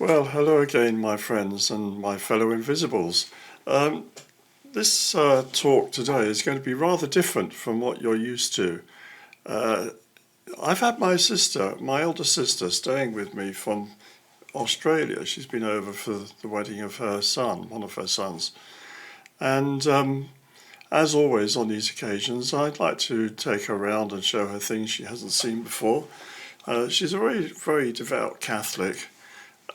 Well, hello again, my friends and my fellow invisibles. This talk today is going to be rather different from what you're used to. Uh, I've had my elder sister, staying with me from Australia. She's been over for the wedding of her son, one of her sons. And as always on these occasions, I'd like to take her around and show her things she hasn't seen before. She's a very, very devout Catholic,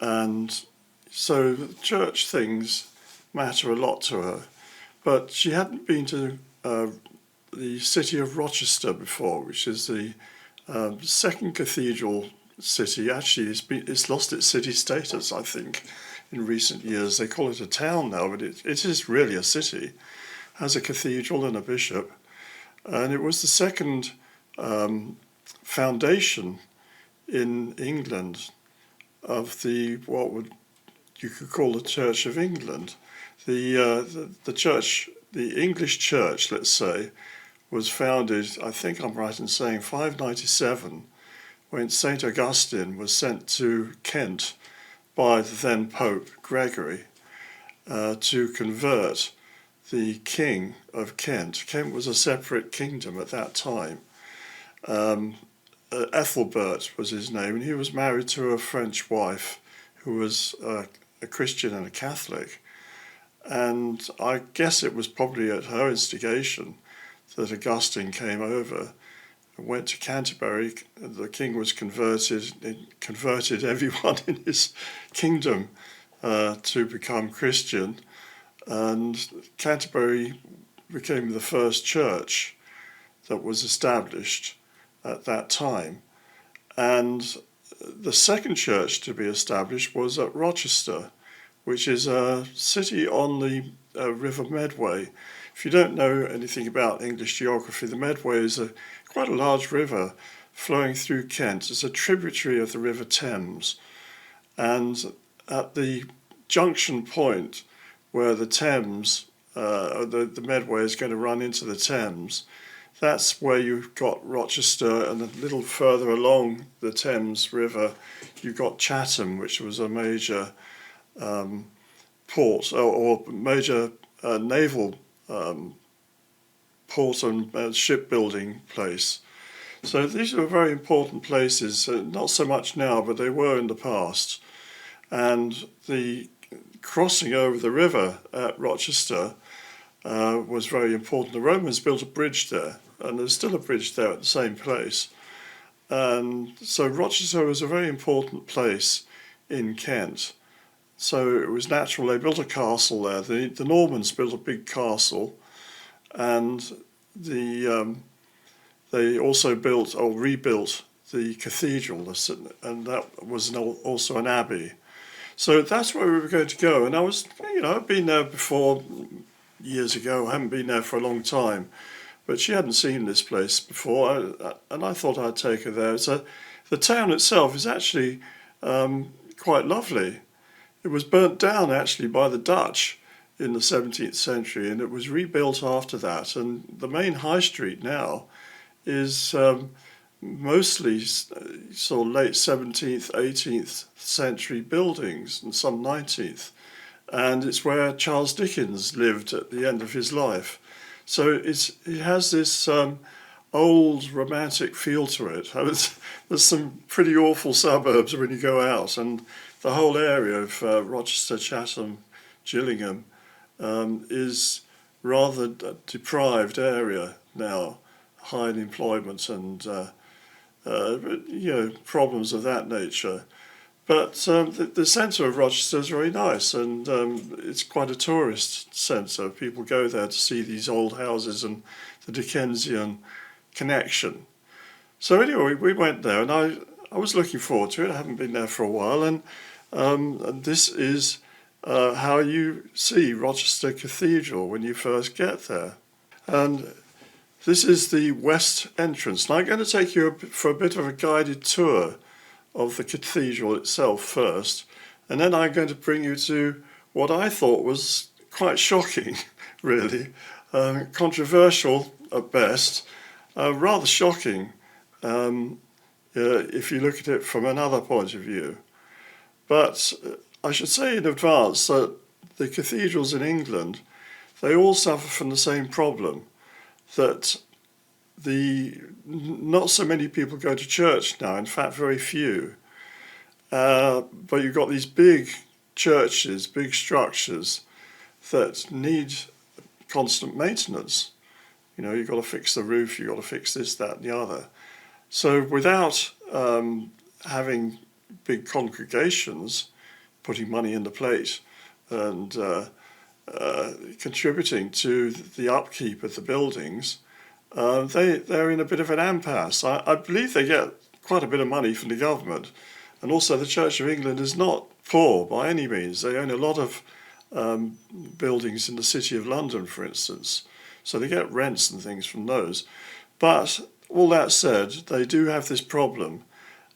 and so the church things matter a lot to her. But she hadn't been to the city of Rochester before, which is the second cathedral city. Actually, it's lost its city status, I think, in recent years. They call it a town now, but it is really a city. It has a cathedral and a bishop. And it was the second foundation in England of you could call the Church of England. The church, the English church, let's say, was founded, I think I'm right in saying, 597, when St Augustine was sent to Kent by the then Pope Gregory to convert the King of Kent. Kent was a separate kingdom at that time. Ethelbert was his name, and he was married to a French wife who was a Christian and a Catholic. And I guess it was probably at her instigation that Augustine came over and went to Canterbury. The king was converted. It converted everyone in his kingdom to become Christian. And Canterbury became the first church that was established at that time. And the second church to be established was at Rochester, which is a city on the River Medway. If you don't know anything about English geography, the Medway is quite a large river flowing through Kent. It's a tributary of the River Thames. And at the junction point where the Thames, the Medway is going to run into the Thames, that's where you've got Rochester, and a little further along the Thames River, you've got Chatham, which was a major port or major naval port and shipbuilding place. So these are very important places, not so much now, but they were in the past. And the crossing over the river at Rochester was very important. The Romans built a bridge there, and there's still a bridge there at the same place. And so Rochester was a very important place in Kent. So it was natural they built a castle there. The Normans built a big castle, and they also built or rebuilt the cathedral, and that was also an abbey. So that's where we were going to go. And I've been there before years ago. I haven't been there for a long time, but she hadn't seen this place before, and I thought I'd take her there. So the town itself is actually quite lovely. It was burnt down actually by the Dutch in the 17th century, and it was rebuilt after that. And the main high street now is mostly sort of late 17th, 18th century buildings, and some 19th. And it's where Charles Dickens lived at the end of his life. So it has this old romantic feel to it. There's some pretty awful suburbs when you go out, and the whole area of Rochester, Chatham, Gillingham is rather deprived area now, high in employment and problems of that nature. But the centre of Rochester is very nice, and it's quite a tourist centre. People go there to see these old houses and the Dickensian connection. So anyway, we went there, and I was looking forward to it. I haven't been there for a while, and this is how you see Rochester Cathedral when you first get there. And this is the west entrance. Now I'm going to take you for a bit of a guided tour of the cathedral itself first, and then I'm going to bring you to what I thought was quite shocking, really, controversial at best, rather shocking if you look at it from another point of view. But I should say in advance that the cathedrals in England, they all suffer from the same problem, that not so many people go to church now, in fact very few. But you've got these big churches, big structures that need constant maintenance. You know, you've got to fix the roof, you've got to fix this, that, and the other. So without having big congregations putting money in the plate and contributing to the upkeep of the buildings, they're in a bit of an impasse. I believe they get quite a bit of money from the government. And also the Church of England is not poor by any means. They own a lot of buildings in the City of London, for instance. So they get rents and things from those. But all that said, they do have this problem,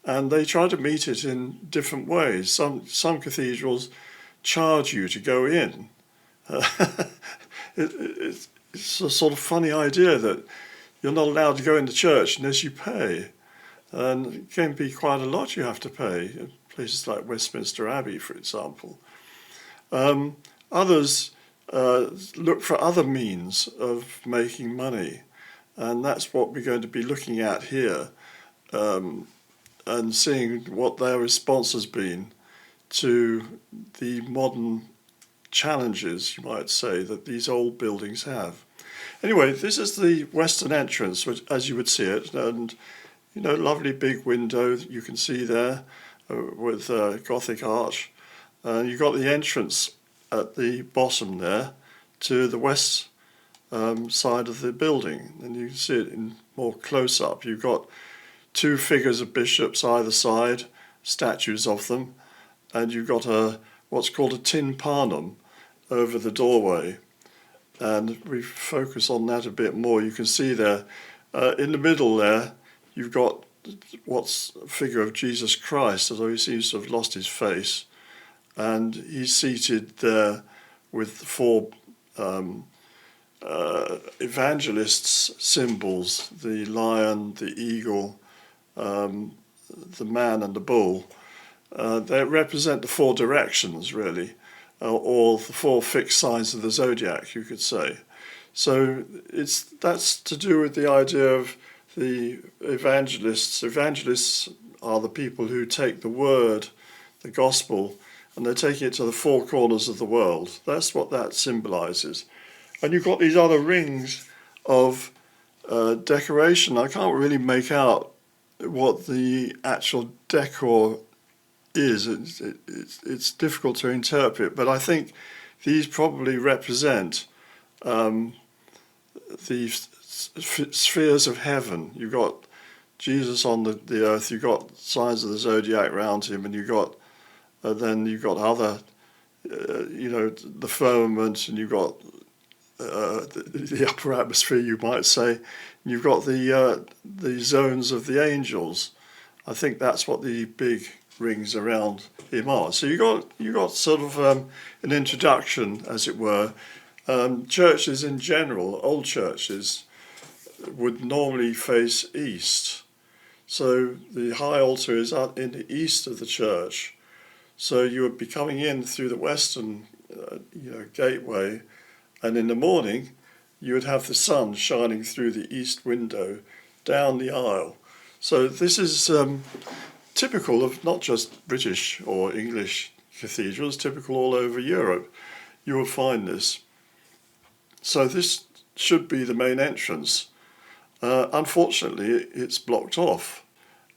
and they try to meet it in different ways. Some cathedrals charge you to go in. It's a sort of funny idea that you're not allowed to go into church unless you pay. And it can be quite a lot you have to pay in places like Westminster Abbey, for example. Others look for other means of making money, and that's what we're going to be looking at here, and seeing what their response has been to the modern challenges, you might say, that these old buildings have. Anyway, this is the western entrance, which, as you would see it, and you know, lovely big window that you can see there with Gothic arch. You've got the entrance at the bottom there to the west side of the building, and you can see it in more close up. You've got two figures of bishops either side, statues of them, and you've got what's called a tympanum over the doorway. And we focus on that a bit more. You can see there in the middle there, you've got what's a figure of Jesus Christ, although he seems to have lost his face. And he's seated there with four evangelists' symbols, the lion, the eagle, the man and the bull. They represent the four directions, really, or the four fixed signs of the zodiac, you could say. So that's to do with the idea of the evangelists. Evangelists are the people who take the word, the gospel, and they're taking it to the four corners of the world. That's what that symbolises. And you've got these other rings of decoration. I can't really make out what the actual decor is. It's difficult to interpret, but I think these probably represent the spheres of heaven. You've got Jesus on the earth, you've got signs of the zodiac around him, and then you've got other, the firmament, and you've got the upper atmosphere, you might say, and you've got the zones of the angels. I think that's what the big rings around him are. So you got sort of an introduction, as it were. Churches in general, old churches, would normally face east. So the high altar is out in the east of the church. So you would be coming in through the western gateway, and in the morning you would have the sun shining through the east window down the aisle. So this is typical of not just British or English cathedrals, typical all over Europe. You will find this. So this should be the main entrance. Unfortunately, it's blocked off.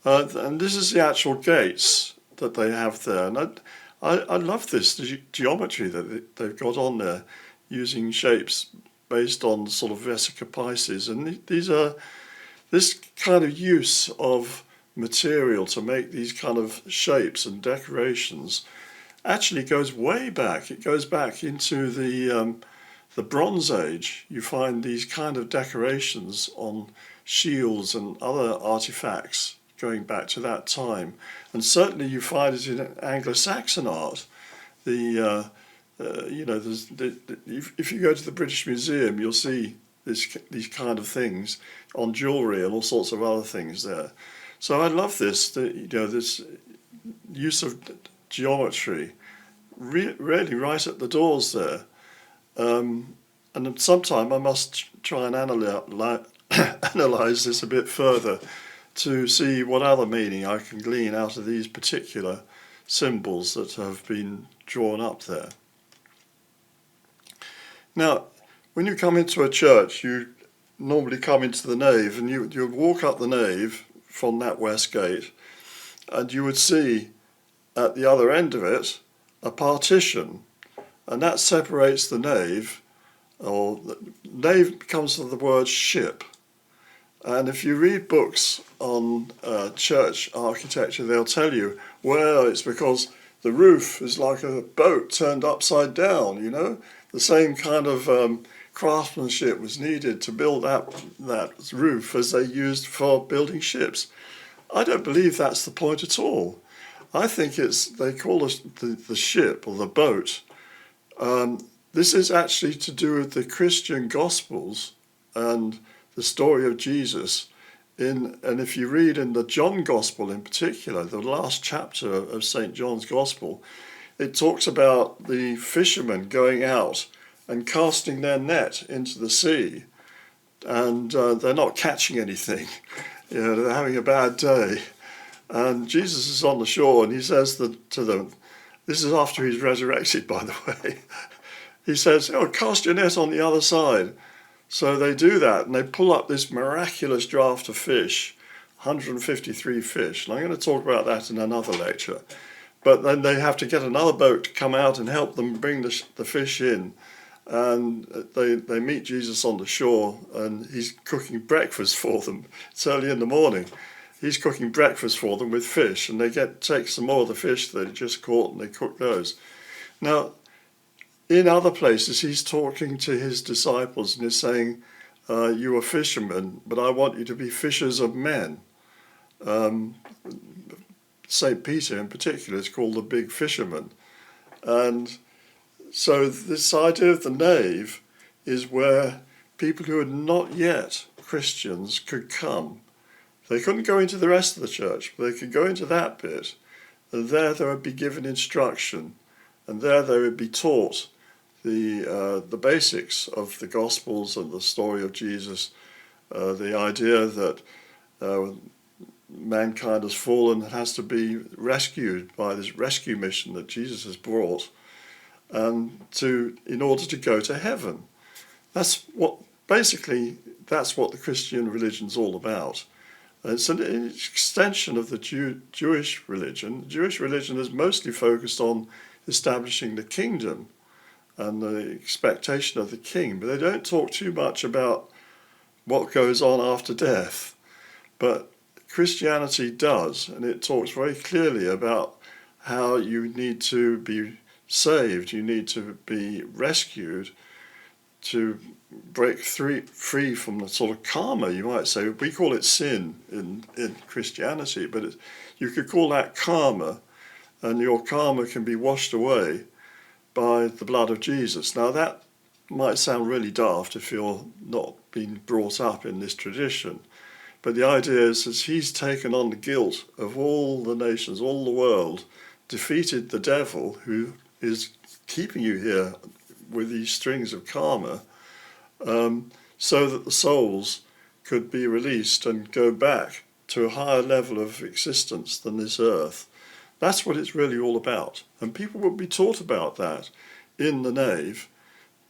And this is the actual gates that they have there. And I love this geometry that they've got on there, using shapes based on sort of Vesica Pisces. And this kind of use of material to make these kind of shapes and decorations actually goes way back. It goes back into the Bronze Age. You find these kind of decorations on shields and other artifacts going back to that time. And certainly you find it in Anglo-Saxon art. If you go to the British Museum, you'll see these kind of things on jewellery and all sorts of other things there. So I love this, this use of geometry, really right at the doors there. And sometime I must try and analyse this a bit further to see what other meaning I can glean out of these particular symbols that have been drawn up there. Now, when you come into a church, you normally come into the nave, and you would walk up the nave from that west gate, and you would see at the other end of it a partition, and that separates the nave, or the nave comes from the word ship. And if you read books on church architecture, they'll tell you, well, it's because the roof is like a boat turned upside down, you know. The same kind of craftsmanship was needed to build that roof as they used for building ships. I don't believe that's the point at all. I think they call it the ship or the boat. This is actually to do with the Christian Gospels and the story of Jesus. And if you read in the John Gospel in particular, the last chapter of St John's Gospel, it talks about the fishermen going out and casting their net into the sea, and they're not catching anything. You know, they're having a bad day. And Jesus is on the shore, and he says to them, this is after he's resurrected, by the way, he says, oh, cast your net on the other side. So they do that, and they pull up this miraculous draft of fish, 153 fish. And I'm going to talk about that in another lecture. But then they have to get another boat to come out and help them bring the fish in. And they meet Jesus on the shore, and he's cooking breakfast for them. It's early in the morning. He's cooking breakfast for them with fish, and they take some more of the fish they just caught, and they cook those. Now, in other places, he's talking to his disciples, and he's saying, you are fishermen, but I want you to be fishers of men. St. Peter in particular is called the big fisherman. And so this idea of the nave is where people who are not yet Christians could come. They couldn't go into the rest of the church, but they could go into that bit, and there they would be given instruction, and there they would be taught the basics of the Gospels and the story of Jesus, the idea that mankind has fallen and has to be rescued by this rescue mission that Jesus has brought, in order to go to heaven. That's what the Christian religion's all about. It's an extension of the Jewish religion. The Jewish religion is mostly focused on establishing the kingdom and the expectation of the king, but they don't talk too much about what goes on after death. But Christianity does, and it talks very clearly about how you need to be saved, you need to be rescued, to break free from the sort of karma, you might say. We call it sin in Christianity, but you could call that karma, and your karma can be washed away by the blood of Jesus. Now that might sound really daft if you're not being brought up in this tradition, but the idea is that he's taken on the guilt of all the nations, all the world, defeated the devil who is keeping you here with these strings of karma, so that the souls could be released and go back to a higher level of existence than this earth. That's what it's really all about. And people would be taught about that in the nave,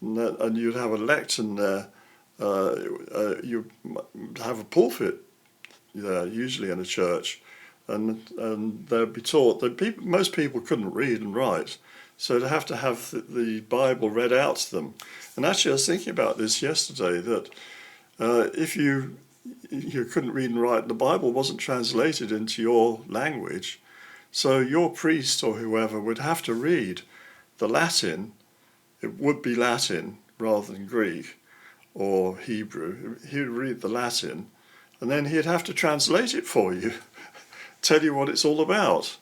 and you'd have a lectern there. You have a pulpit there, usually in a church, and they'd be taught that most people couldn't read and write, so to have the Bible read out to them. And actually, I was thinking about this yesterday, that if you couldn't read and write, the Bible wasn't translated into your language, so your priest or whoever would have to read the Latin. It would be Latin rather than Greek or Hebrew. He would read the Latin, and then he'd have to translate it for you, tell you what it's all about.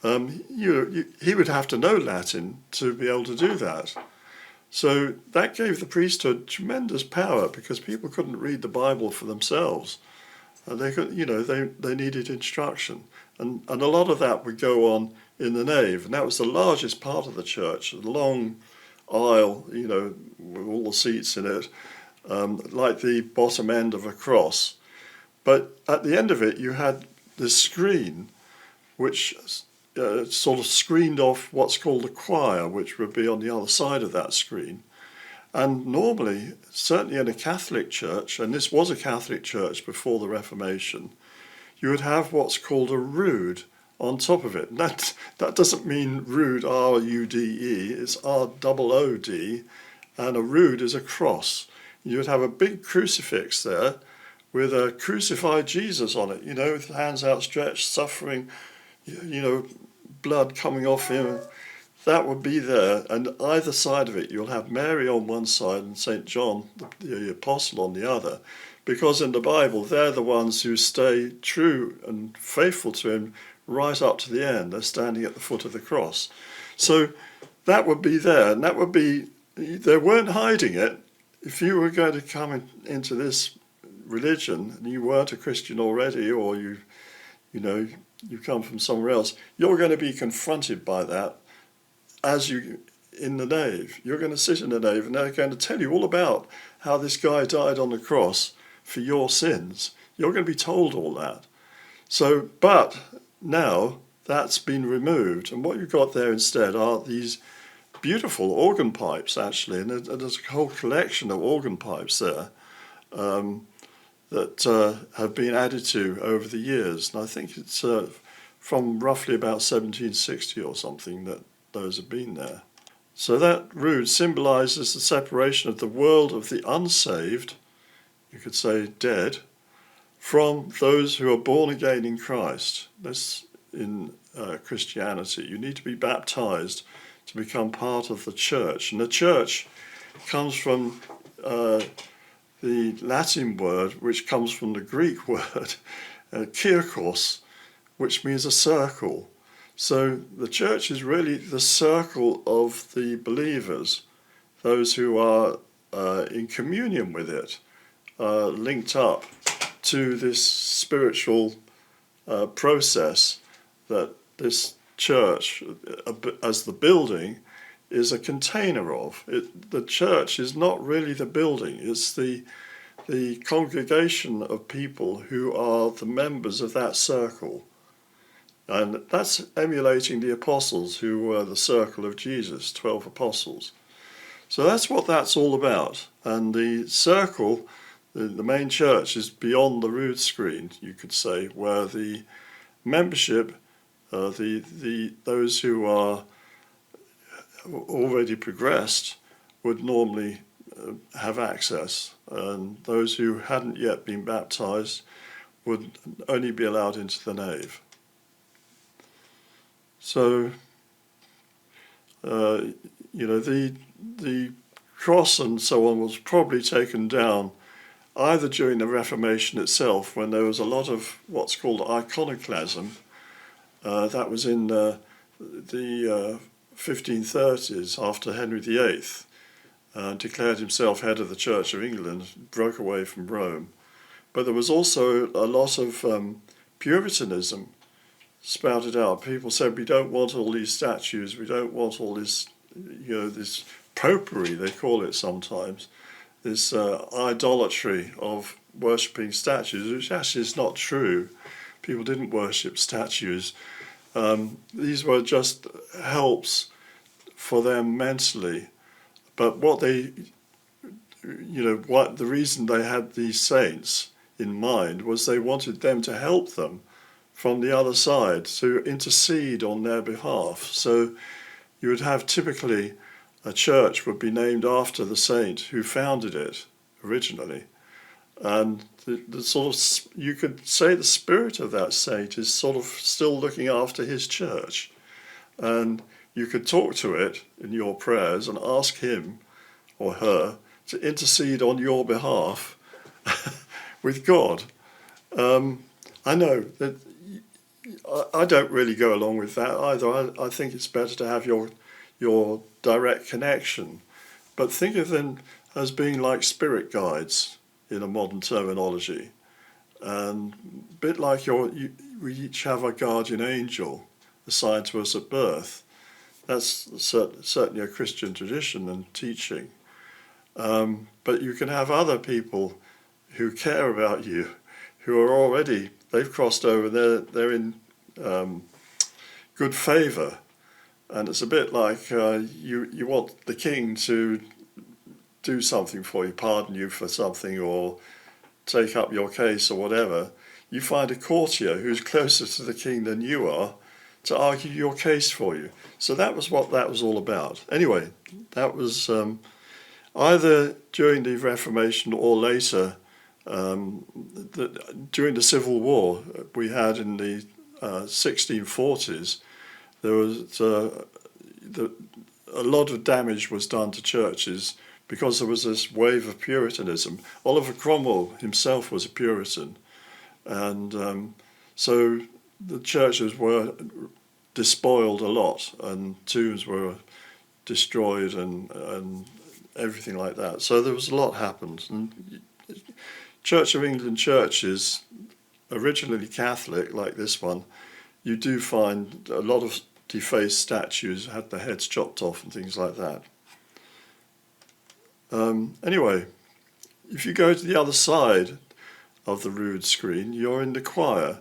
He would have to know Latin to be able to do that. So that gave the priesthood tremendous power, because people couldn't read the Bible for themselves. And they could, they needed instruction. And a lot of that would go on in the nave. And that was the largest part of the church, a long aisle, with all the seats in it, like the bottom end of a cross. But at the end of it, you had this screen, which sort of screened off what's called a choir, which would be on the other side of that screen. And normally, certainly in a Catholic church, and this was a Catholic church before the Reformation, you would have what's called a rood on top of it. That doesn't mean rood, R-U-D-E, it's R-O-O-D, and a rood is a cross. You would have a big crucifix there with a crucified Jesus on it, with hands outstretched, suffering, blood coming off him. That would be there, and either side of it you'll have Mary on one side and St John, the apostle, on the other, because in the Bible they're the ones who stay true and faithful to him right up to the end. They're standing at the foot of the cross. So that would be there, and that would be, they weren't hiding it. If you were going to come into this religion and you weren't a Christian already, or you come from somewhere else, you're going to be confronted by that as you in the nave. You're going to sit in the nave and they're going to tell you all about how this guy died on the cross for your sins. You're going to be told all that. So, but now that's been removed, and what you've got there instead are these beautiful organ pipes, actually, and there's a whole collection of organ pipes there that have been added to over the years, and I think it's from roughly about 1760 or something that those have been there. So that rood symbolises the separation of the world of the unsaved, you could say dead, from those who are born again in Christ. That's in Christianity. You need to be baptized to become part of the church. And the church comes from the Latin word, which comes from the Greek word, kyrkos, which means a circle. So the church is really the circle of the believers, those who are in communion with it, linked up to this spiritual process that this church, as the building, is a container of. The church is not really the building, it's the congregation of people who are the members of that circle. And that's emulating the apostles, who were the circle of Jesus, 12 apostles. So that's what that's all about. And the circle, the main church, is beyond the rood screen, you could say, where the membership, those who are already progressed would normally have access, and those who hadn't yet been baptized would only be allowed into the nave. So, the cross and so on was probably taken down either during the Reformation itself, when there was a lot of what's called iconoclasm. That was in the 1530s, after Henry VIII declared himself head of the Church of England, broke away from Rome. But there was also a lot of Puritanism spouted out. People said, we don't want all these statues, we don't want all this, this popery, they call it sometimes, this idolatry of worshipping statues, which actually is not true. People didn't worship statues. These were just helps for them mentally. But what the reason they had these saints in mind was they wanted them to help them from the other side, to intercede on their behalf. So you would have typically a church would be named after the saint who founded it originally. And the sort of, you could say the spirit of that saint is sort of still looking after his church. And you could talk to it in your prayers and ask him or her to intercede on your behalf with God. I know that I don't really go along with that either. I think it's better to have your direct connection. But think of them as being like spirit guides in a modern terminology. And a bit like we each have a guardian angel assigned to us at birth. That's certainly a Christian tradition and teaching. But you can have other people who care about you, who are already, they've crossed over, they're in good favour. And it's a bit like you want the king to do something for you, pardon you for something, or take up your case or whatever. You find a courtier who's closer to the king than you are to argue your case for you. So that was what that was all about. Anyway, that was either during the Reformation or later, during the Civil War we had in the 1640s, there was a lot of damage was done to churches because there was this wave of Puritanism. Oliver Cromwell himself was a Puritan, and so the churches were despoiled a lot, and tombs were destroyed, and everything like that. So there was a lot happened. And Church of England churches, originally Catholic, like this one, you do find a lot of defaced statues, had their heads chopped off and things like that. Anyway, if you go to the other side of the Rood screen, you're in the choir,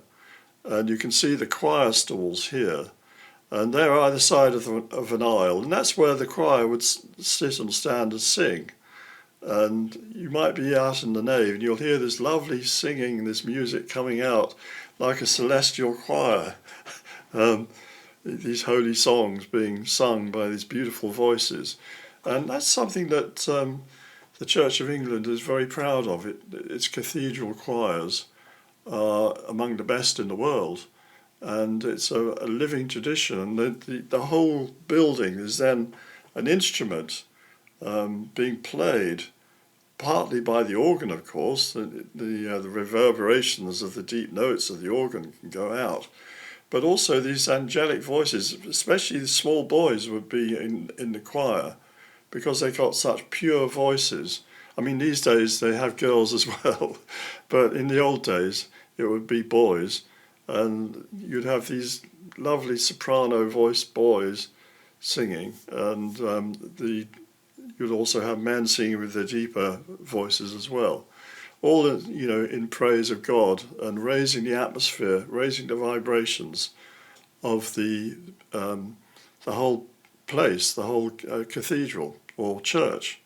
and you can see the choir stalls here, and they're either side of an aisle, and that's where the choir would sit and stand and sing. And you might be out in the nave and you'll hear this lovely singing, this music coming out like a celestial choir. These holy songs being sung by these beautiful voices. And that's something that the Church of England is very proud of. Its cathedral choirs are among the best in the world. And it's a living tradition. The whole building is then an instrument being played, partly by the organ, of course. The reverberations of the deep notes of the organ can go out, but also these angelic voices, especially the small boys would be in the choir because they got such pure voices. I mean, these days they have girls as well, but in the old days it would be boys, and you'd have these lovely soprano voiced boys singing, and you'd also have men singing with their deeper voices as well, all in praise of God and raising the atmosphere, raising the vibrations of the whole place, the whole cathedral or church.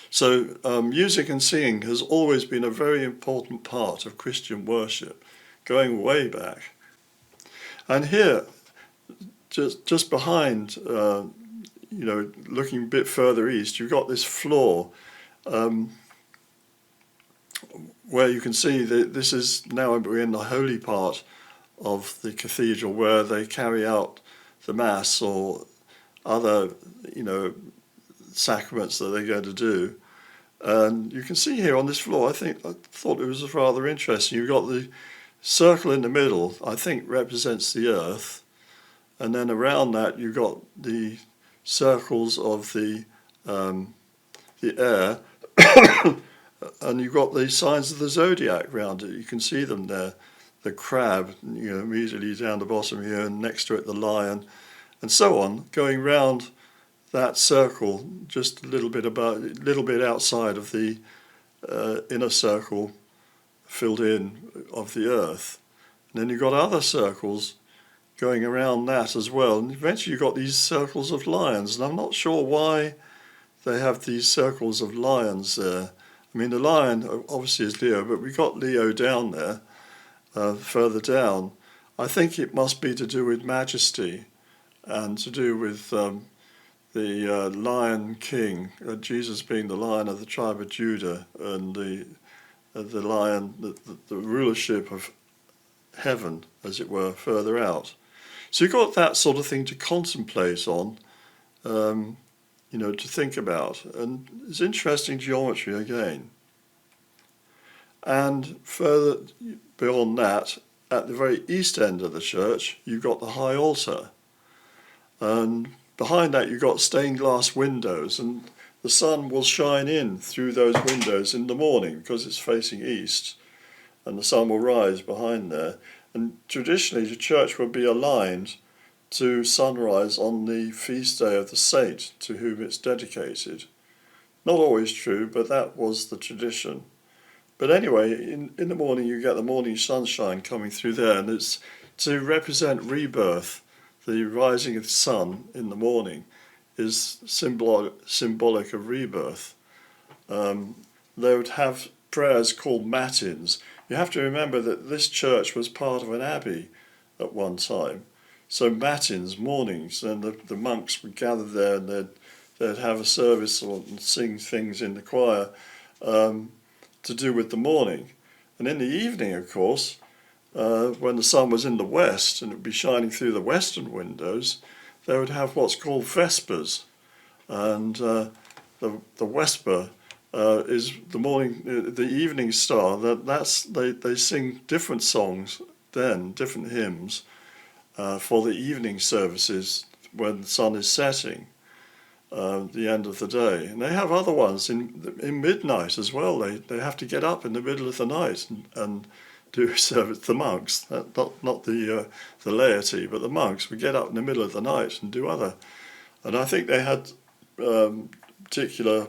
So music and singing has always been a very important part of Christian worship, going way back. And here, just behind, looking a bit further east, you've got this floor where you can see that this is now we're in the holy part of the cathedral where they carry out the Mass or other, sacraments that they're going to do. And you can see here on this floor, I thought it was rather interesting. You've got the circle in the middle, I think represents the earth, and then around that you've got the circles of the air, and you've got the signs of the zodiac around it. You can see them there, the crab, immediately down the bottom here, and next to it the lion, and so on, going round that circle just a little bit outside of the inner circle filled in of the earth. And then you've got other circles going around that as well, and eventually you've got these circles of lions, and I'm not sure why they have these circles of lions there. I mean, the lion obviously is Leo, but we've got Leo down there, further down. I think it must be to do with majesty and to do with the Lion King, Jesus being the Lion of the tribe of Judah, and the Lion, the rulership of heaven, as it were, further out. So you've got that sort of thing to contemplate on, to think about, and it's interesting geometry again. And further beyond that, at the very east end of the church, you've got the high altar, and behind that you've got stained glass windows, and the sun will shine in through those windows in the morning because it's facing east, and the sun will rise behind there. And traditionally the church would be aligned to sunrise on the feast day of the saint to whom it's dedicated. Not always true, but that was the tradition. But anyway, in the morning you get the morning sunshine coming through there, and it's to represent rebirth. The rising of the sun in the morning is symbolic of rebirth. They would have prayers called matins. You have to remember that this church was part of an abbey at one time. So matins, mornings, and the monks would gather there, and they'd have a service and sing things in the choir to do with the morning. And in the evening, of course, when the sun was in the west and it would be shining through the western windows, they would have what's called vespers. And the vesper is the morning, the evening star. They sing different songs then, different hymns for the evening services when the sun is setting, the end of the day. And they have other ones in midnight as well. They have to get up in the middle of the night and do service. The monks, not the laity, but the monks would get up in the middle of the night and do other. And I think they had particular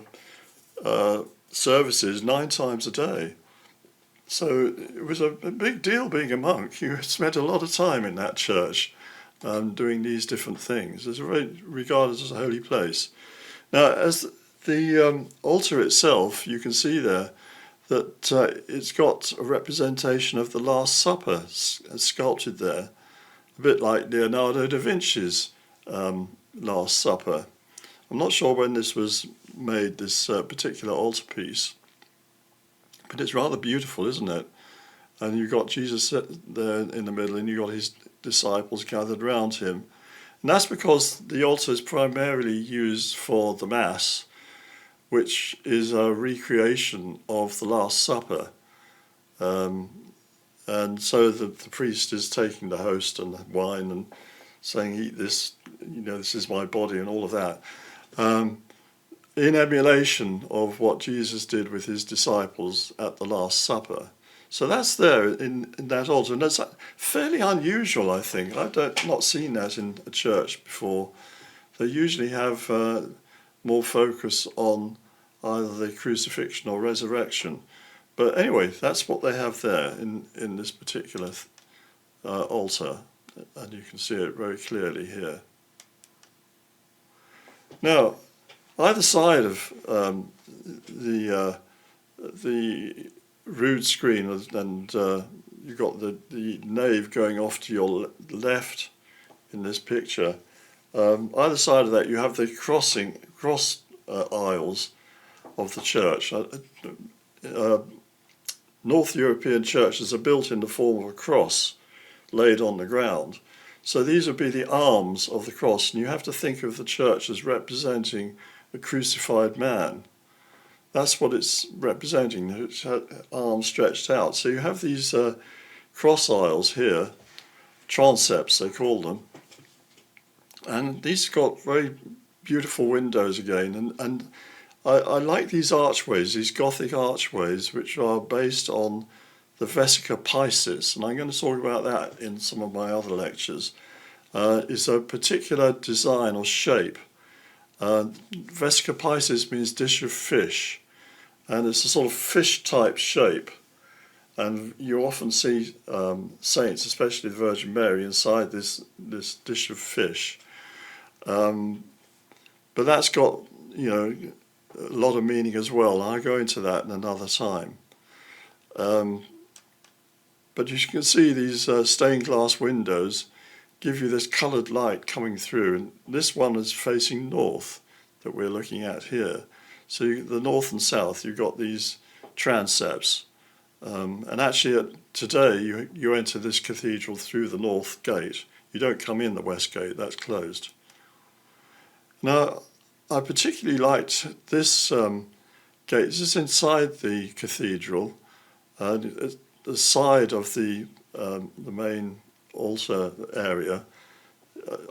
services 9 times a day. So it was a big deal being a monk. You spent a lot of time in that church doing these different things. It's very regarded as a holy place. Now, as the altar itself, you can see there that it's got a representation of the Last Supper sculpted there, a bit like Leonardo da Vinci's Last Supper. I'm not sure when this was made, this particular altarpiece, but it's rather beautiful, isn't it? And you've got Jesus there in the middle, and you've got his disciples gathered round him. And that's because the altar is primarily used for the Mass, which is a recreation of the Last Supper. And so the priest is taking the host and the wine and saying, eat this, this is my body, and all of that. In emulation of what Jesus did with his disciples at the Last Supper. So that's there in that altar, and that's fairly unusual, I think. I've not seen that in a church before. They usually have more focus on either the crucifixion or resurrection. But anyway, that's what they have there in this particular altar, and you can see it very clearly here. Now, either side of the Rood screen, and you've got the nave going off to your left in this picture. Either side of that, you have the cross aisles of the church. North European churches are built in the form of a cross laid on the ground. So these would be the arms of the cross, and you have to think of the church as representing a crucified man. That's what it's representing, its arms stretched out. So you have these cross aisles here, transepts they call them, and these got very beautiful windows again, and I like these archways, these Gothic archways, which are based on the Vesica Piscis, and I'm going to talk about that in some of my other lectures. It's a particular design or shape. Vesica Piscis means dish of fish, and it's a sort of fish-type shape. And you often see saints, especially the Virgin Mary, inside this dish of fish. But that's got, a lot of meaning as well. I'll go into that in another time. But you can see these stained glass windows give you this coloured light coming through. And this one is facing north that we're looking at here. So the north and south, you've got these transepts. And actually today you enter this cathedral through the north gate. You don't come in the west gate, that's closed. Now, I particularly liked this gate. This is inside the cathedral, the side of the main altar area.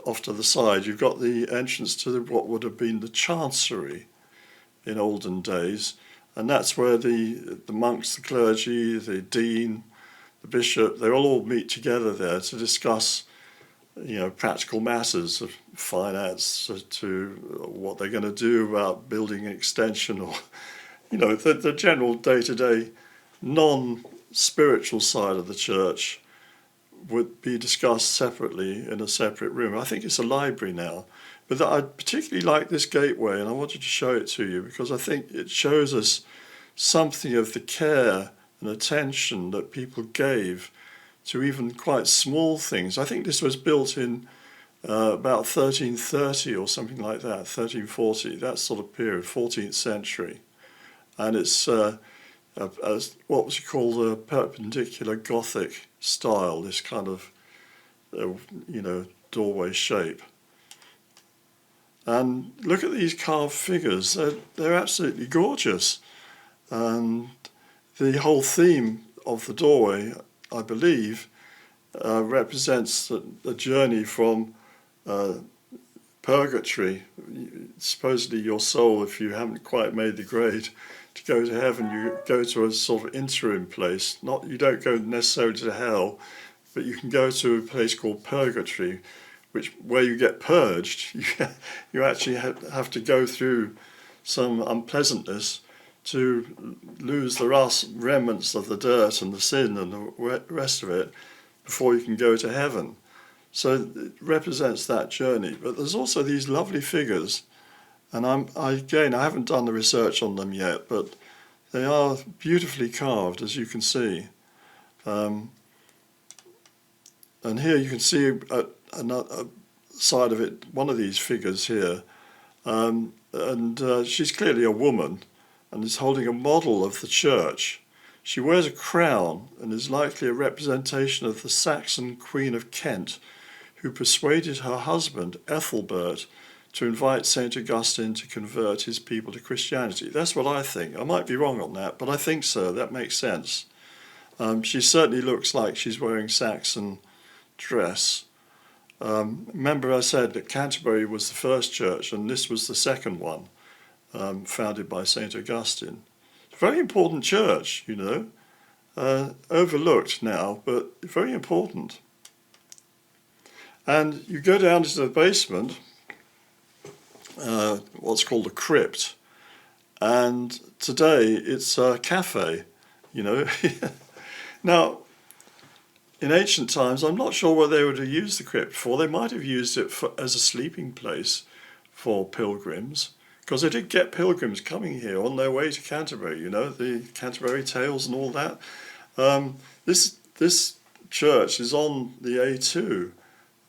Off to the side, you've got the entrance to what would have been the chancery. in olden days, and that's where the monks, the clergy, the dean, the bishop, they all meet together there to discuss, practical matters of finance to what they're going to do about building an extension, or, the general day-to-day non-spiritual side of the church would be discussed separately in a separate room. I think it's a library now. But I particularly like this gateway, and I wanted to show it to you because I think it shows us something of the care and attention that people gave to even quite small things. I think this was built in about 1330 or something like that, 1340, that sort of period, 14th century. And it's what was called a perpendicular Gothic style, this kind of, doorway shape. And look at these carved figures, they're absolutely gorgeous. And the whole theme of the doorway, I believe, represents the journey from purgatory, supposedly your soul, if you haven't quite made the grade, to go to heaven, you go to a sort of interim place. You don't go necessarily to hell, but you can go to a place called purgatory, where you get purged. You actually have to go through some unpleasantness to lose the remnants of the dirt and the sin and the rest of it before you can go to heaven. So it represents that journey. But there's also these lovely figures, and I haven't done the research on them yet, but they are beautifully carved, as you can see. And here you can see another side of it, one of these figures here, and she's clearly a woman and is holding a model of the church. She wears a crown and is likely a representation of the Saxon Queen of Kent, who persuaded her husband, Ethelbert, to invite St Augustine to convert his people to Christianity. That's what I think. I might be wrong on that, but I think so. That makes sense. She certainly looks like she's wearing Saxon dress. Remember I said that Canterbury was the first church and this was the second one, founded by St Augustine. It's a very important church, overlooked now, but very important. And you go down to the basement, what's called a crypt, and today it's a cafe, Now, in ancient times, I'm not sure what they would have used the crypt for. They might have used it as a sleeping place for pilgrims, because they did get pilgrims coming here on their way to Canterbury, the Canterbury Tales and all that. This church is on the A2,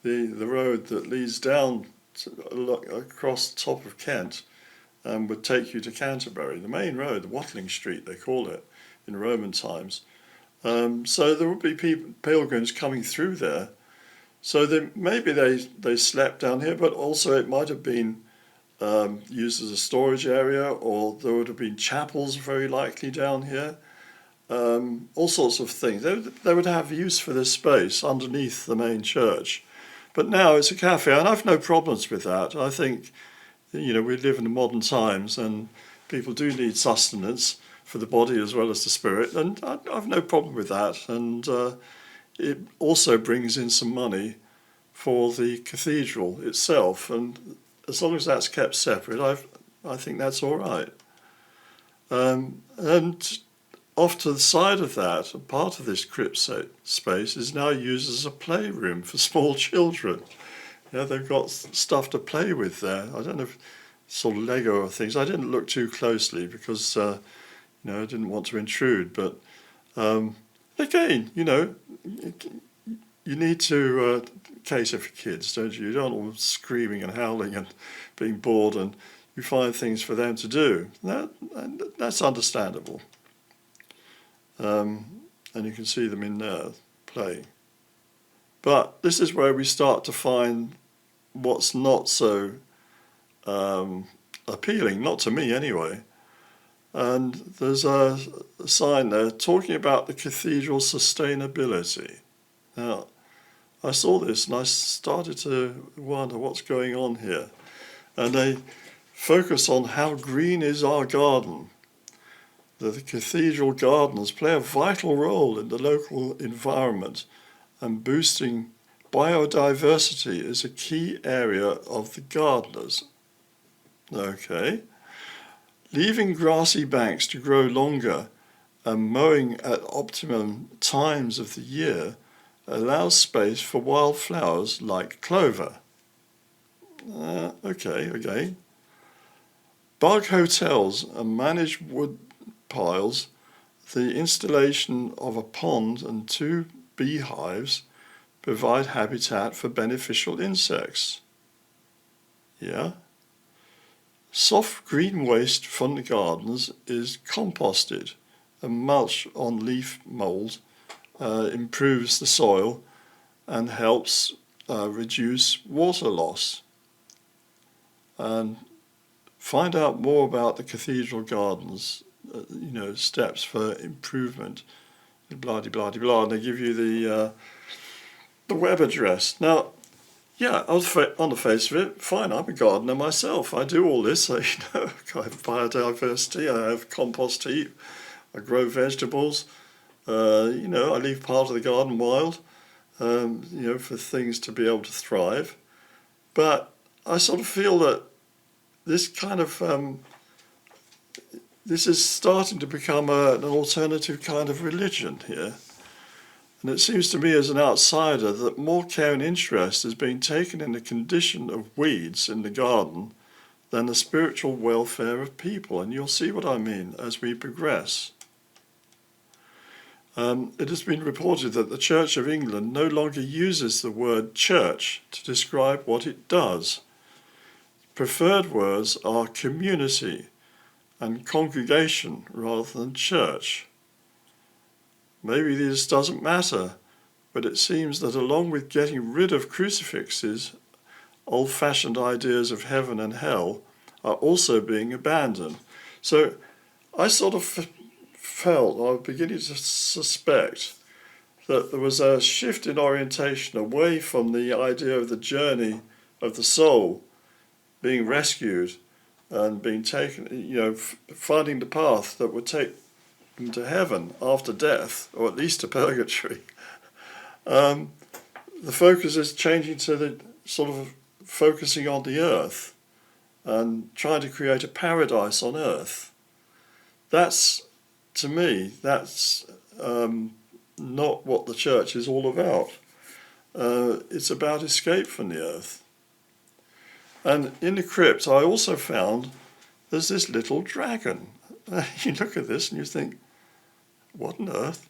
the road that leads down across the top of Kent and would take you to Canterbury. The main road, the Watling Street, they call it in Roman times. So there would be pilgrims coming through there. So maybe they slept down here, but also it might have been used as a storage area, or there would have been chapels very likely down here. All sorts of things. They would have use for this space underneath the main church. But now it's a cafe, and I've no problems with that. I think, we live in modern times, and people do need sustenance for the body as well as the spirit, and I've no problem with that. And it also brings in some money for the cathedral itself, and as long as that's kept separate, I think that's all right. And off to the side of that, a part of this crypt space is now used as a playroom for small children. They've got stuff to play with there. I don't know if sort of Lego or things. I didn't look too closely because I didn't want to intrude. But again, you need to cater for kids, don't you? You don't want them screaming and howling and being bored, and you find things for them to do. That's understandable. And you can see them in there playing. But this is where we start to find what's not so appealing, not to me anyway. And there's a sign there talking about the cathedral's sustainability. Now, I saw this and I started to wonder what's going on here. And they focus on how green is our garden. The cathedral gardens play a vital role in the local environment, and boosting biodiversity is a key area of the gardeners. Okay. Leaving grassy banks to grow longer and mowing at optimum times of the year allows space for wildflowers like clover. Okay. Bug hotels and managed wood piles, the installation of a pond and 2 beehives provide habitat for beneficial insects. Yeah. Soft green waste from the gardens is composted, and mulch on leaf mould improves the soil and helps reduce water loss. And find out more about the cathedral gardens, steps for improvement, blah, blah, blah, blah, and they give you the web address. Now, yeah, on the face of it, fine, I'm a gardener myself. I do all this. I have biodiversity, I have compost heap, I grow vegetables, I leave part of the garden wild, for things to be able to thrive. But I sort of feel that this kind of, this is starting to become an alternative kind of religion here. And it seems to me as an outsider that more care and interest is being taken in the condition of weeds in the garden than the spiritual welfare of people. And you'll see what I mean as we progress. It has been reported that the Church of England no longer uses the word church to describe what it does. Preferred words are community and congregation rather than church. Maybe this doesn't matter, but it seems that along with getting rid of crucifixes, old-fashioned ideas of heaven and hell are also being abandoned. So I sort of felt, I was beginning to suspect, that there was a shift in orientation away from the idea of the journey of the soul being rescued and being taken, finding the path that would take to heaven after death, or at least to purgatory. The focus is changing to the sort of focusing on the earth and trying to create a paradise on earth. That's, to me, that's not what the church is all about. It's about escape from the earth. And in the crypt, I also found there's this little dragon. You look at this and you think, what on earth?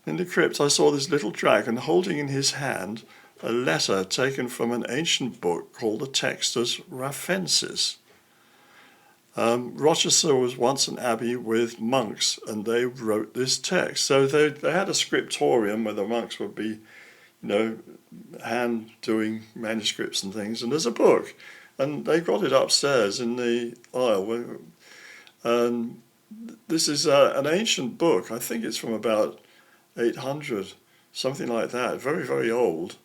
In the crypt, I saw this little dragon holding in his hand a letter taken from an ancient book called the Textus Raffensis. Rochester was once an abbey with monks, and they wrote this text. So they had a scriptorium where the monks would be, hand doing manuscripts and things, and there's a book. And they got it upstairs in the aisle. This is an ancient book. I think it's from about 800, something like that. Very, very old.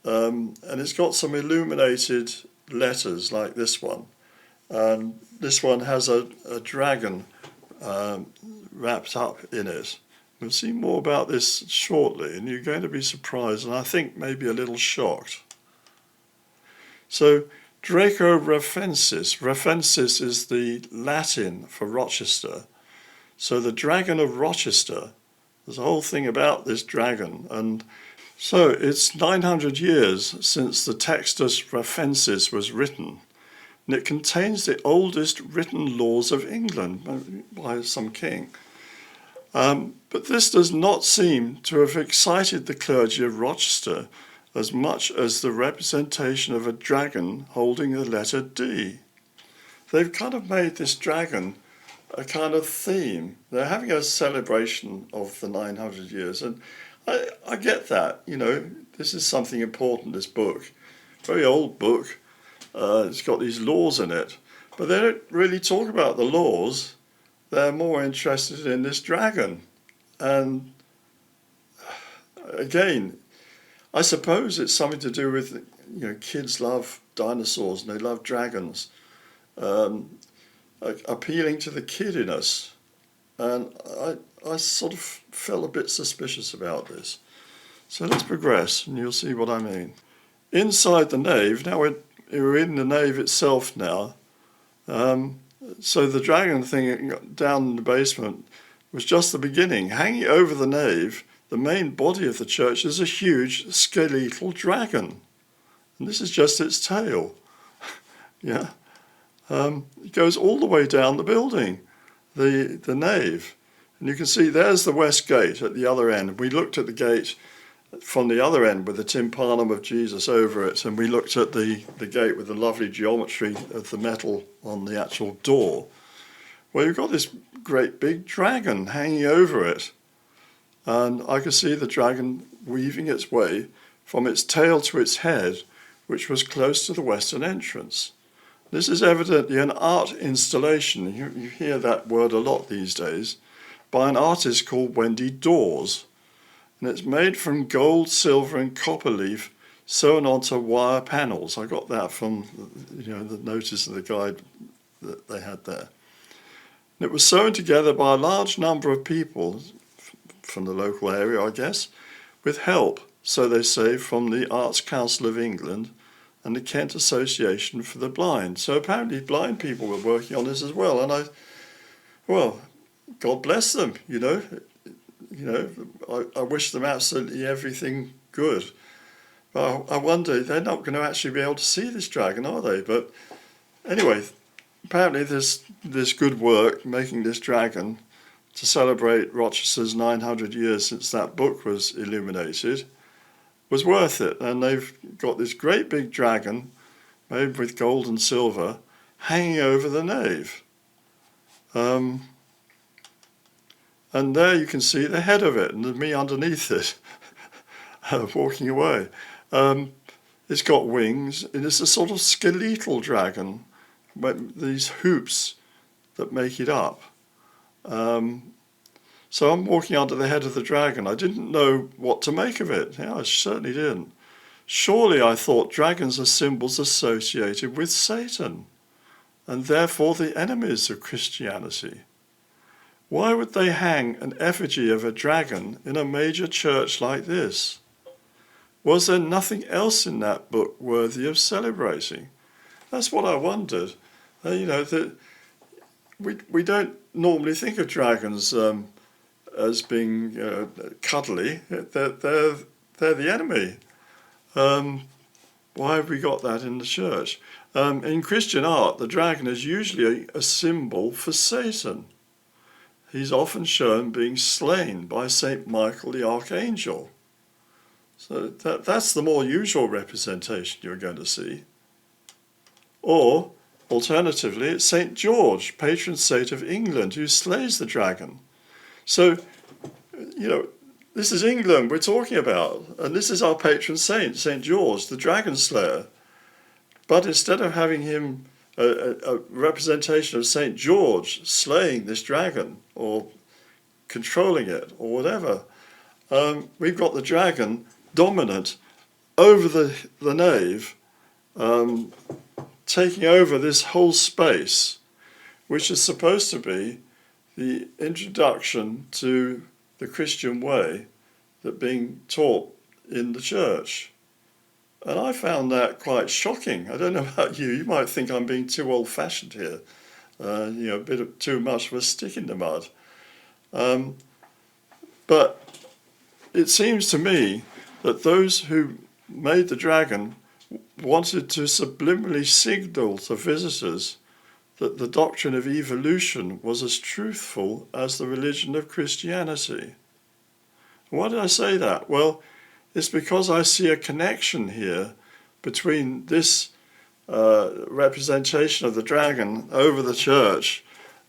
And it's got some illuminated letters like this one. And this one has a dragon wrapped up in it. We'll see more about this shortly, and you're going to be surprised, and I think maybe a little shocked. So, Draco Raffensis. Raffensis is the Latin for Rochester. So the dragon of Rochester, there's a whole thing about this dragon. And so it's 900 years since the Textus Raffensis was written. And it contains the oldest written laws of England by some king. But this does not seem to have excited the clergy of Rochester as much as the representation of a dragon holding the letter D. They've kind of made this dragon a kind of theme. They're having a celebration of the 900 years, and I get that, this is something important, this book. Very old book. It's got these laws in it, but they don't really talk about the laws. They're more interested in this dragon. And again, I suppose it's something to do with, kids love dinosaurs and they love dragons. appealing to the kid in us. And I sort of felt a bit suspicious about this. So let's progress and you'll see what I mean. Inside the nave, now we're in the nave itself now. So the dragon thing down in the basement was just the beginning. Hanging over the nave, the main body of the church, is a huge skeletal dragon. And this is just its tail. Yeah. It goes all the way down the building, the nave. And you can see there's the west gate at the other end. We looked at the gate from the other end with the tympanum of Jesus over it, and we looked at the gate with the lovely geometry of the metal on the actual door. Well, you've got this great big dragon hanging over it, and I could see the dragon weaving its way from its tail to its head, which was close to the western entrance. This is evidently an art installation, you hear that word a lot these days, by an artist called Wendy Dawes. And it's made from gold, silver and copper leaf sewn onto wire panels. I got that from the notice of the guide that they had there. And it was sewn together by a large number of people from the local area, I guess, with help, so they say, from the Arts Council of England and the Kent Association for the Blind. So apparently blind people were working on this as well. And God bless them, I wish them absolutely everything good. But I wonder, they're not going to actually be able to see this dragon, are they? But anyway, apparently there's this good work making this dragon to celebrate Rochester's 900 years since that book was illuminated was worth it. And they've got this great big dragon made with gold and silver hanging over the nave. And there you can see the head of it and me underneath it, walking away. It's got wings, and it's a sort of skeletal dragon, but these hoops that make it up. So I'm walking under the head of the dragon. I didn't know what to make of it. Yeah, I certainly didn't. Surely, I thought, dragons are symbols associated with Satan, and therefore the enemies of Christianity. Why would they hang an effigy of a dragon in a major church like this? Was there nothing else in that book worthy of celebrating? That's what I wondered. That we don't normally think of dragons as being cuddly. They're the enemy. Why have we got that in the church? In Christian art, the dragon is usually a symbol for Satan. He's often shown being slain by St Michael the Archangel. So that's the more usual representation you're going to see. Or, alternatively, it's St George, patron saint of England, who slays the dragon. So, this is England we're talking about, and this is our patron saint, St George, the dragon slayer. But instead of having him a representation of St George slaying this dragon or controlling it or whatever, we've got the dragon dominant over the nave, taking over this whole space, which is supposed to be the introduction to the Christian way that being taught in the church. And I found that quite shocking. I don't know about you. You might think I'm being too old-fashioned here, a bit of too much of a stick in the mud. But it seems to me that those who made the dragon wanted to subliminally signal to visitors that the doctrine of evolution was as truthful as the religion of Christianity. Why did I say that? Well, it's because I see a connection here between this representation of the dragon over the church,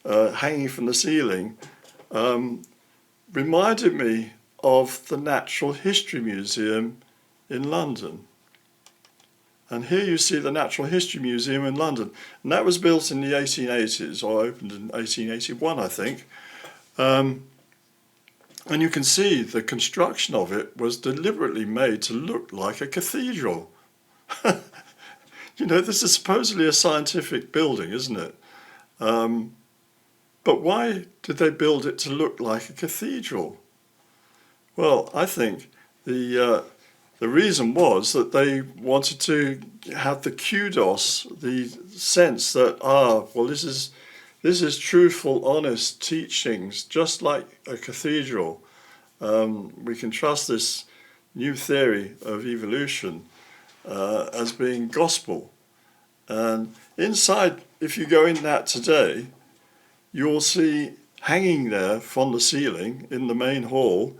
hanging from the ceiling, reminded me of the Natural History Museum in London. And here you see the Natural History Museum in London. And that was built in the 1880s, or opened in 1881, I think. And you can see the construction of it was deliberately made to look like a cathedral. You know, this is supposedly a scientific building, isn't it? But why did they build it to look like a cathedral? Well, I think the reason was that they wanted to have the kudos, the sense that, well, this is truthful, honest teachings, just like a cathedral. We can trust this new theory of evolution as being gospel. And inside, if you go in that today, you'll see hanging there from the ceiling in the main hall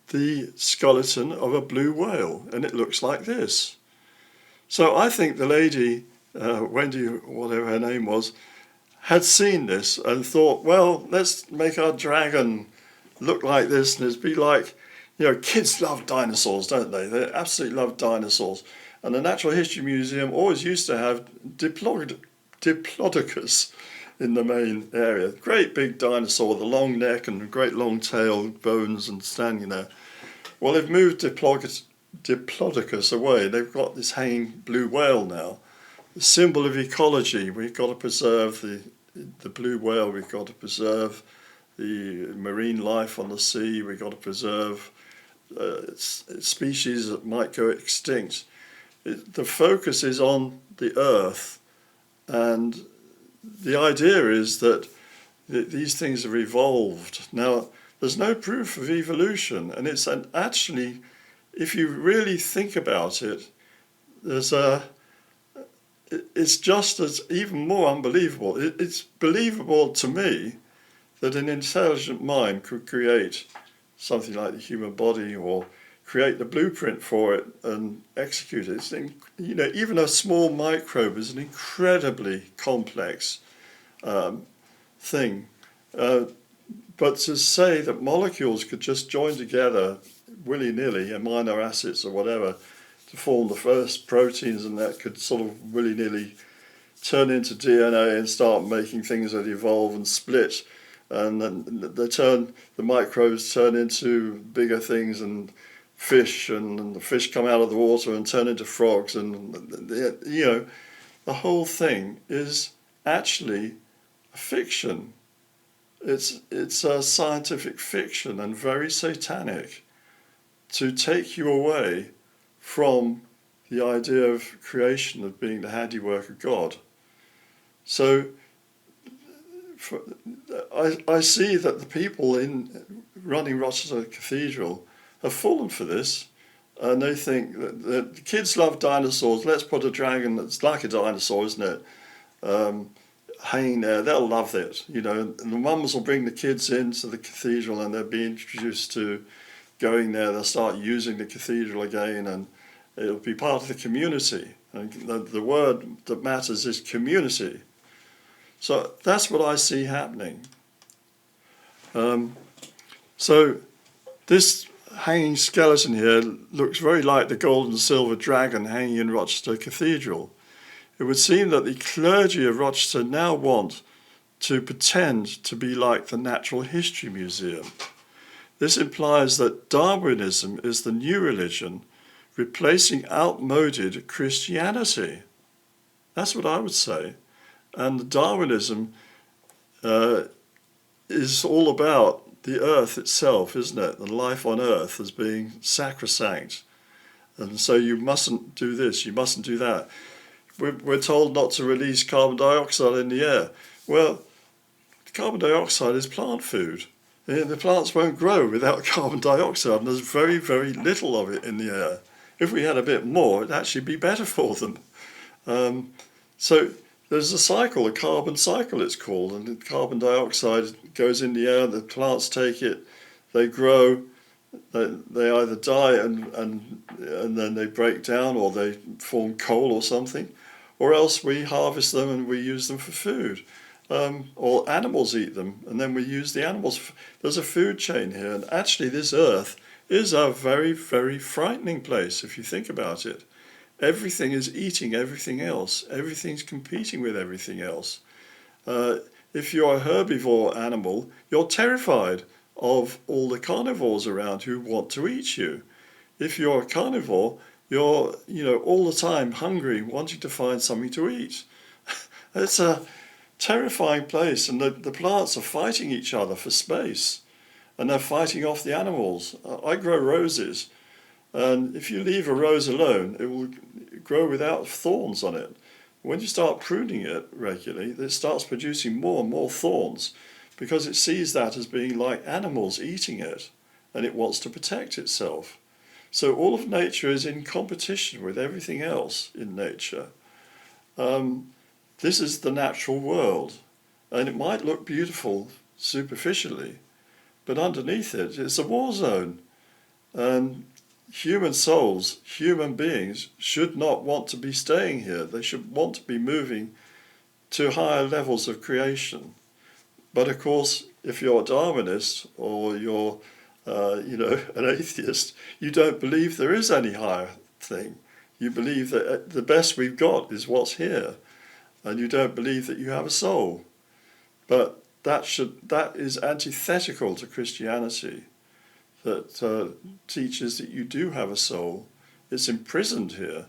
the skeleton of a blue whale, and it looks like this. So I think the lady, Wendy, whatever her name was, had seen this and thought, well, let's make our dragon look like this, and it'd be like, you know, kids love dinosaurs, don't they? They absolutely love dinosaurs. And the Natural History Museum always used to have Diplodocus in the main area. Great big dinosaur with a long neck and a great long tail, bones, and standing there. Well, they've moved Diplodocus away. They've got this hanging blue whale now. The symbol of ecology. We've got to preserve the blue whale. We've got to preserve the marine life on the sea. We've got to preserve species that might go extinct. The focus is on the earth, and the idea is that these things have evolved. Now, there's no proof of evolution, and it's actually, if you really think about it, it's just as even more unbelievable. It's believable to me that an intelligent mind could create something like the human body, or create the blueprint for it and execute it. You know, even a small microbe is an incredibly complex thing. But to say that molecules could just join together willy-nilly, amino acids or whatever, to form the first proteins, and that could sort of willy-nilly turn into DNA and start making things that evolve and split, and then the microbes turn into bigger things and fish, and the fish come out of the water and turn into frogs, and you know, the whole thing is actually a fiction. It's a scientific fiction, and very satanic, to take you away from the idea of creation, of being the handiwork of God. So I see that the people running Rochester Cathedral have fallen for this, and they think that the kids love dinosaurs. Let's put a dragon that's like a dinosaur, isn't it? Hanging there, they'll love it, you know. And the mums will bring the kids into the cathedral, and they'll be introduced to going there. They'll start using the cathedral again, and it'll be part of the community. And the word that matters is community. So that's what I see happening. So this hanging skeleton here looks very like the gold and silver dragon hanging in Rochester Cathedral. It would seem that the clergy of Rochester now want to pretend to be like the Natural History Museum. This implies that Darwinism is the new religion, replacing outmoded Christianity. That's what I would say. And Darwinism is all about the earth itself, isn't it? The life on earth as being sacrosanct. And so you mustn't do this, you mustn't do that. We're told not to release carbon dioxide in the air. Well, carbon dioxide is plant food. The plants won't grow without carbon dioxide, and there's very, very little of it in the air. If we had a bit more, it'd actually be better for them. So there's a cycle, a carbon cycle it's called, and the carbon dioxide goes in the air, the plants take it, they grow, they either die and then they break down, or they form coal or something, or else we harvest them and we use them for food. Or animals eat them, and then we use the animals. There's a food chain here, and actually this earth is a very, very frightening place if you think about it. Everything is eating everything else. Everything's competing with everything else. If you're a herbivore animal, you're terrified of all the carnivores around who want to eat you. If you're a carnivore, You're, all the time hungry, wanting to find something to eat. It's a terrifying place, and the plants are fighting each other for space, and they're fighting off the animals. I grow roses, and if you leave a rose alone, it will grow without thorns on it. When you start pruning it regularly, it starts producing more and more thorns, because it sees that as being like animals eating it, and it wants to protect itself. So all of nature is in competition with everything else in nature. This is the natural world, and it might look beautiful superficially, but underneath it, it's a war zone. And human souls, human beings, should not want to be staying here. They should want to be moving to higher levels of creation. But of course, if you're a Darwinist or you're, an atheist, you don't believe there is any higher thing. You believe that the best we've got is what's here, and you don't believe that you have a soul. But that is antithetical to Christianity, that teaches that you do have a soul. It's imprisoned here,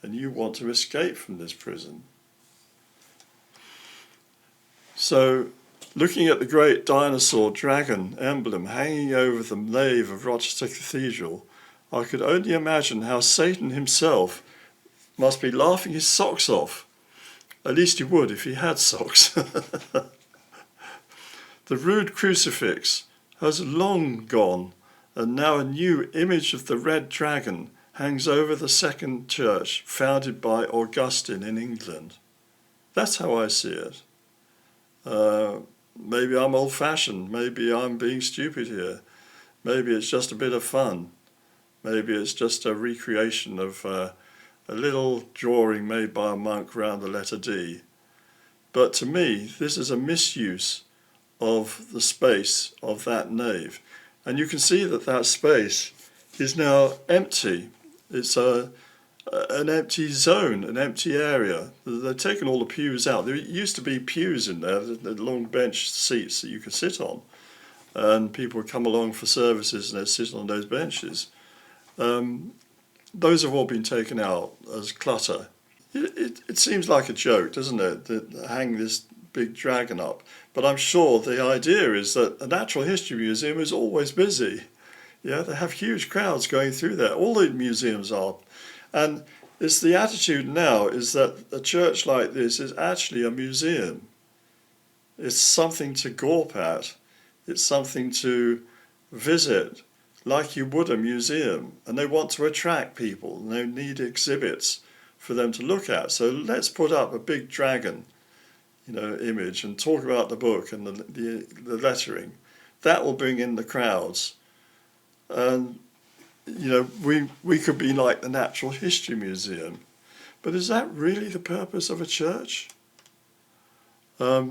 and you want to escape from this prison. So, looking at the great dinosaur dragon emblem hanging over the nave of Rochester Cathedral, I could only imagine how Satan himself must be laughing his socks off. At least he would if he had socks. The Rood crucifix has long gone, and now a new image of the red dragon hangs over the second church founded by Augustine in England. That's how I see it. Maybe I'm old-fashioned, maybe I'm being stupid here, maybe it's just a bit of fun, maybe it's just a recreation of a little drawing made by a monk around the letter D. But to me, this is a misuse of the space of that nave. And you can see that that space is now empty. It's an empty zone, an empty area. They've taken all the pews out. There used to be pews in there, the long bench seats that you could sit on. And people would come along for services and they'd sit on those benches. Those have all been taken out as clutter. It seems like a joke, doesn't it, to hang this big dragon up. But I'm sure the idea is that a natural history museum is always busy. Yeah, they have huge crowds going through there. All the museums are. And it's the attitude now is that a church like this is actually a museum. It's something to gawp at. It's something to visit like you would a museum. And they want to attract people. And they need exhibits for them to look at. So let's put up a big dragon, image and talk about the book and the lettering. That will bring in the crowds. And we could be like the Natural History Museum. But is that really the purpose of a church? I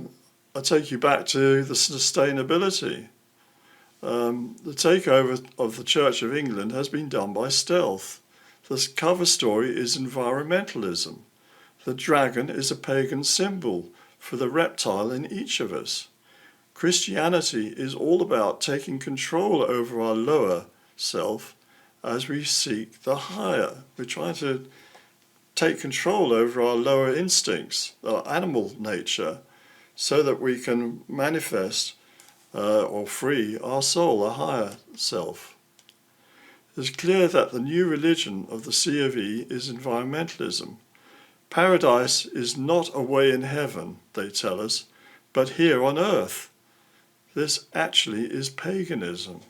take you back to the sustainability. The takeover of the Church of England has been done by stealth. The cover story is environmentalism. The dragon is a pagan symbol for the reptile in each of us. Christianity is all about taking control over our lower self as we seek the higher. We're trying to take control over our lower instincts, our animal nature, so that we can manifest or free our soul, a higher self. It's clear that the new religion of the C of E is environmentalism. Paradise is not away in heaven, they tell us, but here on earth. This actually is paganism.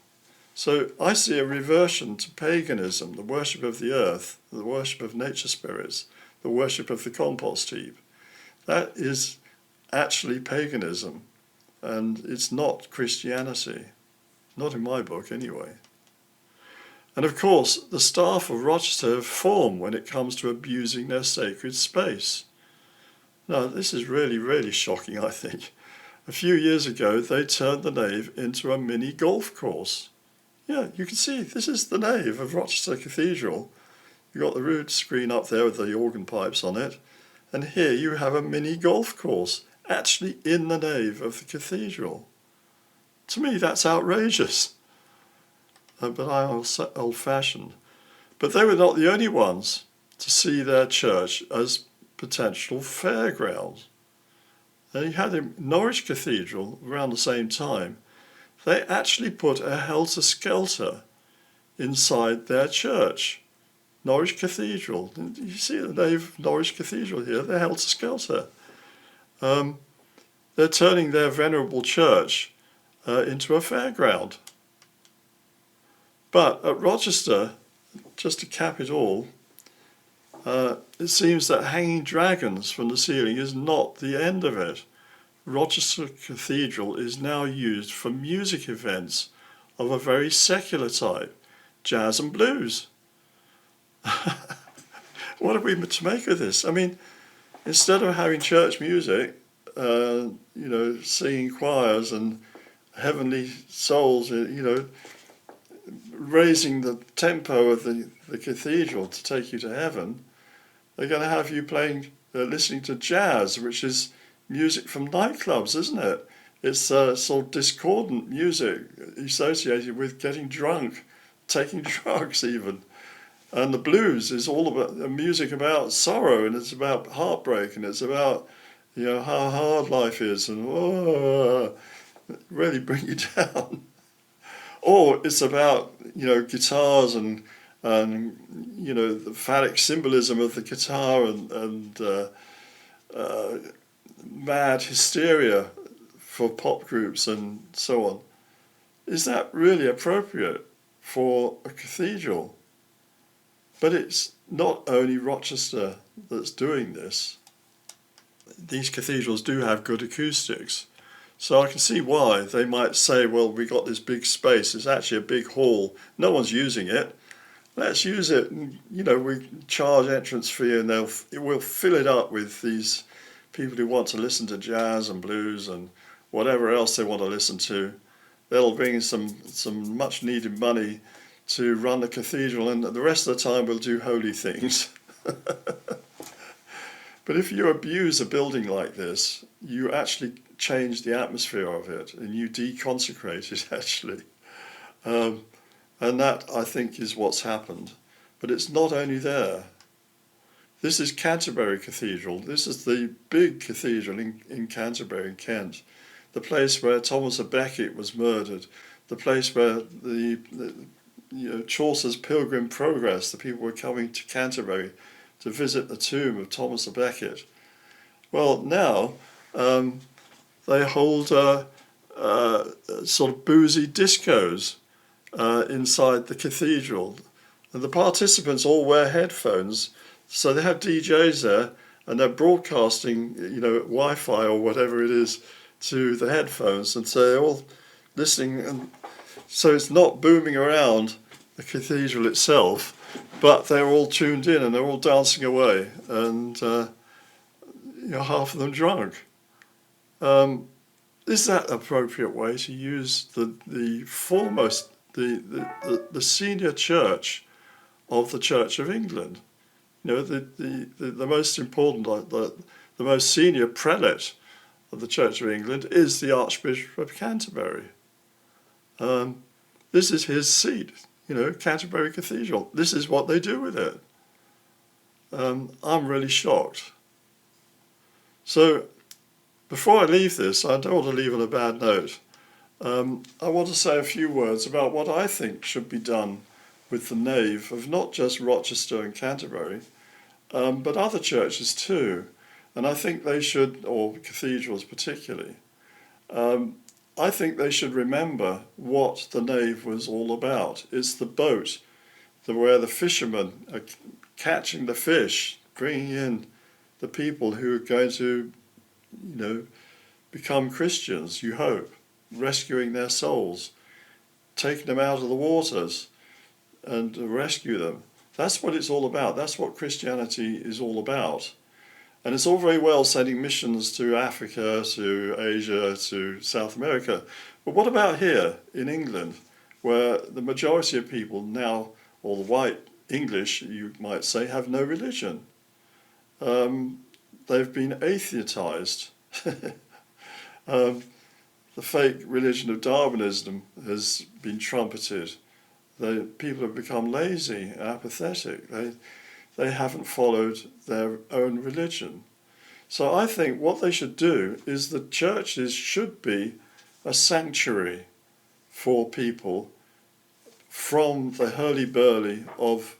So I see a reversion to paganism, the worship of the earth, the worship of nature spirits, the worship of the compost heap. That is actually paganism, and it's not Christianity. Not in my book, anyway. And of course, the staff of Rochester have form when it comes to abusing their sacred space. Now, this is really, really shocking, I think. A few years ago, they turned the nave into a mini golf course. Yeah, you can see, this is the nave of Rochester Cathedral. You've got the Rood screen up there with the organ pipes on it. And here you have a mini golf course, actually in the nave of the cathedral. To me, that's outrageous. But I'm old-fashioned. But they were not the only ones to see their church as potential fairgrounds. And you had in Norwich Cathedral around the same time, they actually put a helter-skelter inside their church. Norwich Cathedral. You see the nave of Norwich Cathedral here, they're helter-skelter. They're turning their venerable church into a fairground. But at Rochester, just to cap it all, it seems that hanging dragons from the ceiling is not the end of it. Rochester Cathedral is now used for music events of a very secular type, jazz and blues. What are we to make of this? I mean, instead of having church music, singing choirs and heavenly souls, raising the tempo of the cathedral to take you to heaven, they're going to have you listening to jazz, which is music from nightclubs, isn't it? It's sort of discordant music associated with getting drunk, taking drugs even. And the blues is all about music about sorrow, and it's about heartbreak, and it's about how hard life is, and really bring you down. Or it's about guitars and the phallic symbolism of the guitar and mad hysteria for pop groups and so on. Is that really appropriate for a cathedral? But it's not only Rochester that's doing this. These cathedrals do have good acoustics. So I can see why they might say, well, we got this big space. It's actually a big hall. No one's using it. Let's use it. We charge entrance fee, and we'll fill it up with these people who want to listen to jazz and blues and whatever else they want to listen to. They'll bring some much needed money to run the cathedral, and the rest of the time we'll do holy things. But if you abuse a building like this, you actually change the atmosphere of it, and you deconsecrate it actually. And that, I think, is what's happened. But it's not only there. This is Canterbury Cathedral. This is the big cathedral in Canterbury in Kent, the place where Thomas à Becket was murdered, the place where Chaucer's Pilgrim Progress, the people were coming to Canterbury to visit the tomb of Thomas à Becket. Well, now they hold sort of boozy discos inside the cathedral. And the participants all wear headphones, so they have DJs there, and they're broadcasting, Wi-Fi or whatever it is to the headphones, and so they're all listening, and so it's not booming around the cathedral itself, but they're all tuned in and they're all dancing away, and half of them drunk. Is that an appropriate way to use the foremost, the senior church of the Church of England? The most important, the most senior prelate of the Church of England is the Archbishop of Canterbury. This is his seat, Canterbury Cathedral. This is what they do with it. I'm really shocked. So, before I leave this, I don't want to leave on a bad note. I want to say a few words about what I think should be done with the nave of not just Rochester and Canterbury, but other churches too. And I think they should, or cathedrals particularly, I think they should remember what the nave was all about. It's the boat where the fishermen are catching the fish, bringing in the people who are going to, become Christians, you hope, rescuing their souls, taking them out of the waters and to rescue them. That's what it's all about. That's what Christianity is all about. And it's all very well sending missions to Africa, to Asia, to South America. But what about here in England, where the majority of people now, or the white English, you might say, have no religion? They've been atheatized. The fake religion of Darwinism has been trumpeted. People have become lazy, apathetic. They haven't followed their own religion. So I think what they should do is the churches should be a sanctuary for people from the hurly-burly of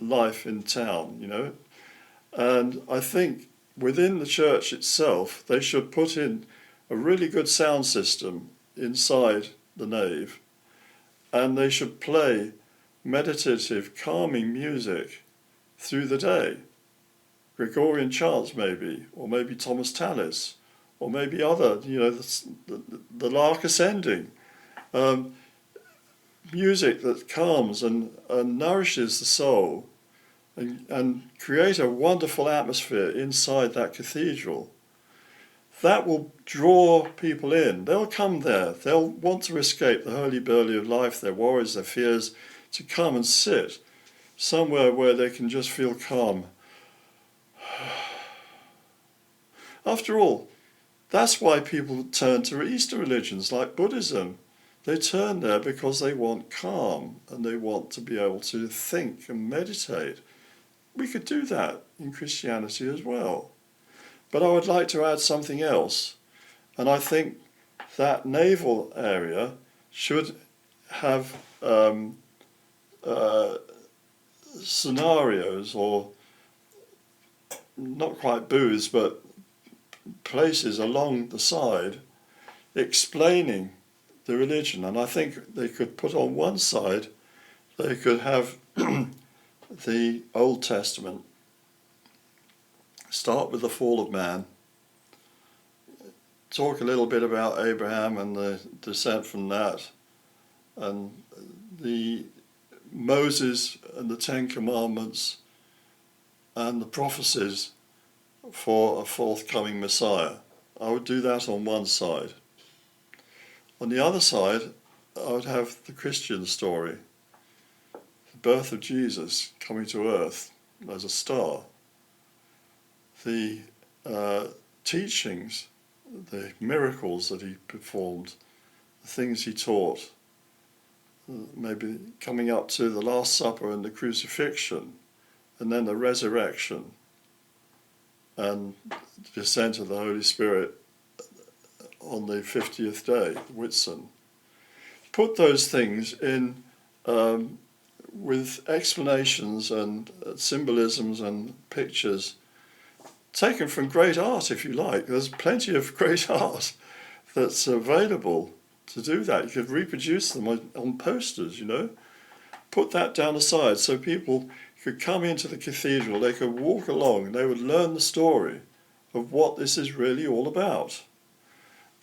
life in town, you know. And I think within the church itself, they should put in a really good sound system inside the nave, and they should play meditative, calming music through the day. Gregorian chants maybe, or maybe Thomas Tallis, or maybe other, you know, the lark ascending. Music that calms and nourishes the soul and create a wonderful atmosphere inside that cathedral. That will draw people in. They'll come there. They'll want to escape the hurly-burly of life, their worries, their fears, to come and sit somewhere where they can just feel calm. After all, that's why people turn to Eastern religions like Buddhism. They turn there because they want calm and they want to be able to think and meditate. We could do that in Christianity as well. But I would like to add something else, and I think that naval area should have scenarios, or not quite booths, but places along the side explaining the religion. And I think they could put on one side, they could have the Old Testament, start with the fall of man, talk a little bit about Abraham and the descent from that, and the Moses and the Ten Commandments and the prophecies for a forthcoming Messiah. I would do that on one side. On the other side, I would have the Christian story, the birth of Jesus coming to earth as a star, the teachings, the miracles that he performed, the things he taught, maybe coming up to the Last Supper and the crucifixion, and then the resurrection and the descent of the Holy Spirit on the 50th day, Whitsun. Put those things in with explanations and symbolisms and pictures taken from great art, if you like. There's plenty of great art that's available to do that. You could reproduce them on posters, you know. Put that down aside so people could come into the cathedral, they could walk along, and they would learn the story of what this is really all about.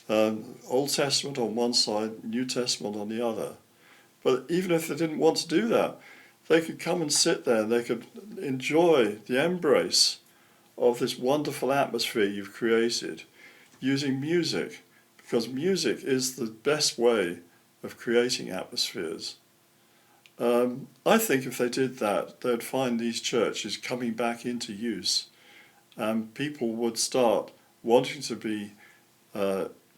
Old Testament on one side, New Testament on the other. But even if they didn't want to do that, they could come and sit there and they could enjoy the embrace of this wonderful atmosphere you've created using music, because music is the best way of creating atmospheres. I think if they did that, they'd find these churches coming back into use, and people would start wanting to be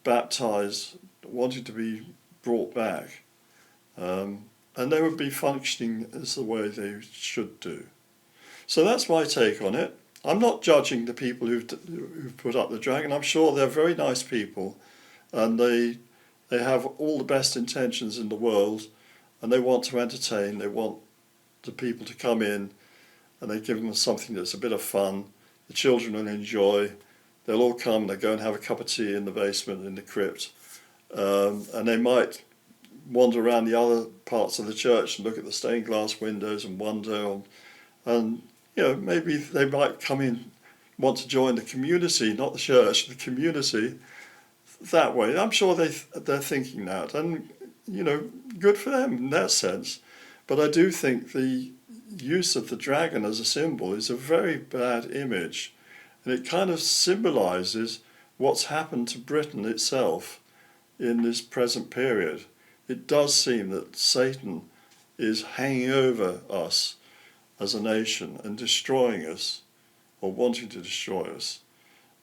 baptized, wanting to be brought back, and they would be functioning as the way they should do. So that's my take on it. I'm not judging the people who've put up the dragon. I'm sure they're very nice people, and they have all the best intentions in the world, and they want to entertain. They want the people to come in, and they give them something that's a bit of fun. The children will enjoy. They'll all come. They go and have a cup of tea in the basement in the crypt, and they might wander around the other parts of the church and look at the stained glass windows and wonder, and you know, maybe they might come in, want to join the community, not the church, the community, that way. I'm sure they're thinking that, and you know, good for them in that sense. But I do think the use of the dragon as a symbol is a very bad image, and it kind of symbolises what's happened to Britain itself in this present period. It does seem that Satan is hanging over us as a nation and destroying us, or wanting to destroy us,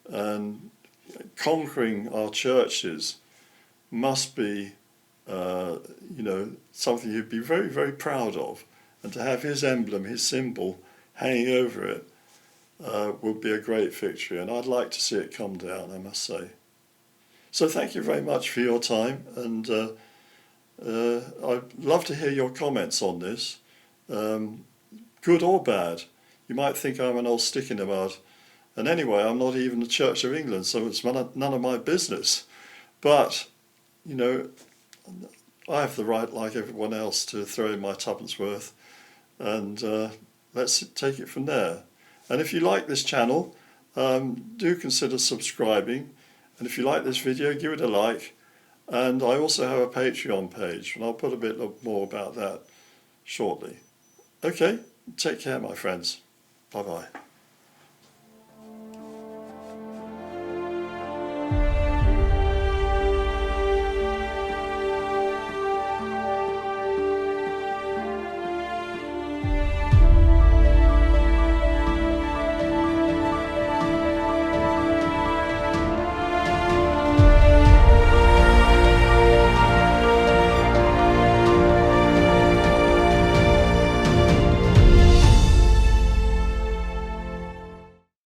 and conquering our churches must be you know, something you'd be very, very proud of, and to have his emblem, his symbol, hanging over it would be a great victory, and I'd like to see it come down, I must say. So thank you very much for your time, and I'd love to hear your comments on this, good or bad. You might think I'm an old stick in the mud, and anyway, I'm not even the Church of England, so it's none of my business. But, you know, I have the right, like everyone else, to throw in my tuppence worth, and let's take it from there. And if you like this channel, do consider subscribing, and if you like this video, give it a like. And I also have a Patreon page, and I'll put a bit more about that shortly. Okay, take care, my friends. Bye-bye.